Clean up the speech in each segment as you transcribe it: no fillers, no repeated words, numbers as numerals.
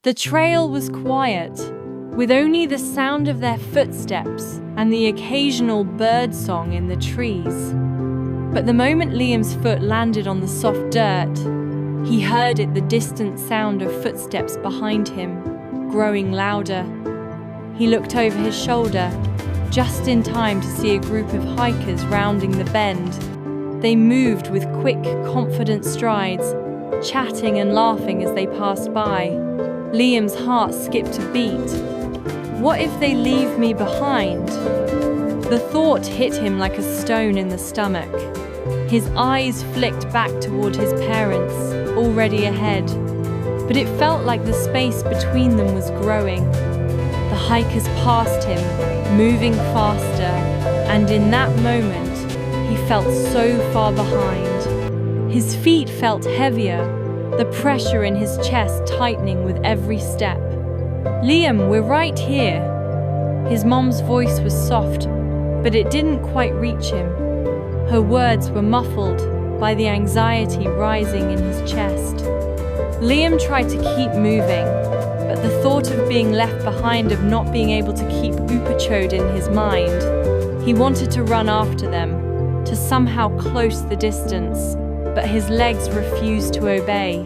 The trail was quiet, with only the sound of their footsteps and the occasional bird song in the trees. But the moment Liam's foot landed on the soft dirt, he heard the distant sound of footsteps behind him, growing louder. He looked over his shoulder, just in time to see a group of hikers rounding the bend. They moved with quick, confident strides, chatting and laughing as they passed by. Liam's heart skipped a beat. What if they leave me behind? The thought hit him like a stone in the stomach. His eyes flicked back toward his parents, already ahead. But it felt like the space between them was growing. The hikers passed him, moving faster, and in that moment, he felt so far behind. His feet felt heavier, the pressure in his chest tightening with every step. "Liam, we're right here." His mom's voice was soft, but it didn't quite reach him. Her words were muffled by the anxiety rising in his chest. Liam tried to keep moving, but the thought of being left behind, of not being able to keep Upachode in his mind. He wanted to run after them, to somehow close the distance, but his legs refused to obey.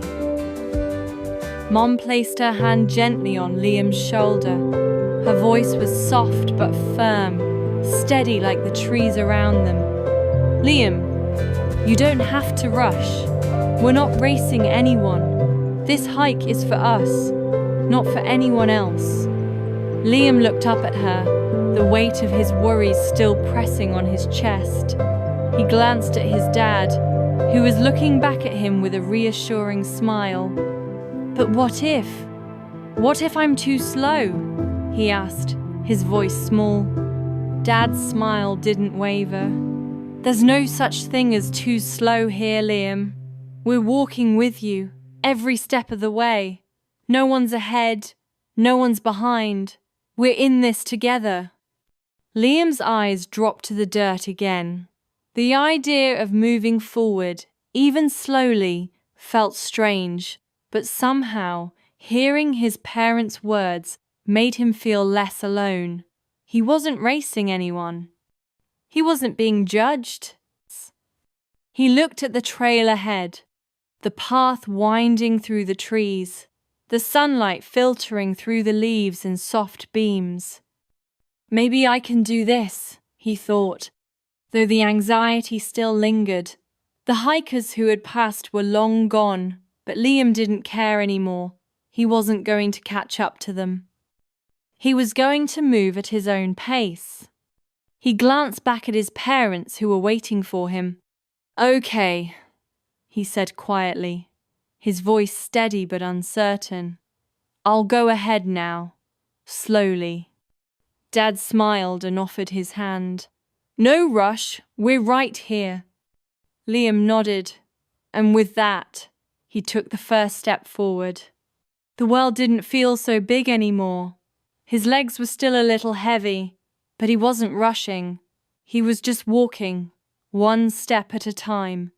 Mom placed her hand gently on Liam's shoulder. Her voice was soft but firm, steady like the trees around them. "Liam, you don't have to rush. We're not racing anyone. This hike is for us, not for anyone else." Liam looked up at her, the weight of his worries still pressing on his chest. He glanced at his dad, who was looking back at him with a reassuring smile. "But what if? What if I'm too slow?" he asked, his voice small. Dad's smile didn't waver. "There's no such thing as too slow here, Liam. We're walking with you, every step of the way. No one's ahead, no one's behind. We're in this together." Liam's eyes dropped to the dirt again. The idea of moving forward, even slowly, felt strange, but somehow, hearing his parents' words made him feel less alone. He wasn't racing anyone. He wasn't being judged. He looked at the trail ahead, the path winding through the trees, the sunlight filtering through the leaves in soft beams. "Maybe I can do this," he thought, though the anxiety still lingered. The hikers who had passed were long gone, but Liam didn't care anymore. He wasn't going to catch up to them. He was going to move at his own pace. He glanced back at his parents who were waiting for him. "Okay," he said quietly, his voice steady but uncertain. "I'll go ahead now, slowly." Dad smiled and offered his hand. "No rush, we're right here." Liam nodded, and with that, he took the first step forward. The world didn't feel so big anymore. His legs were still a little heavy, but he wasn't rushing. He was just walking, one step at a time,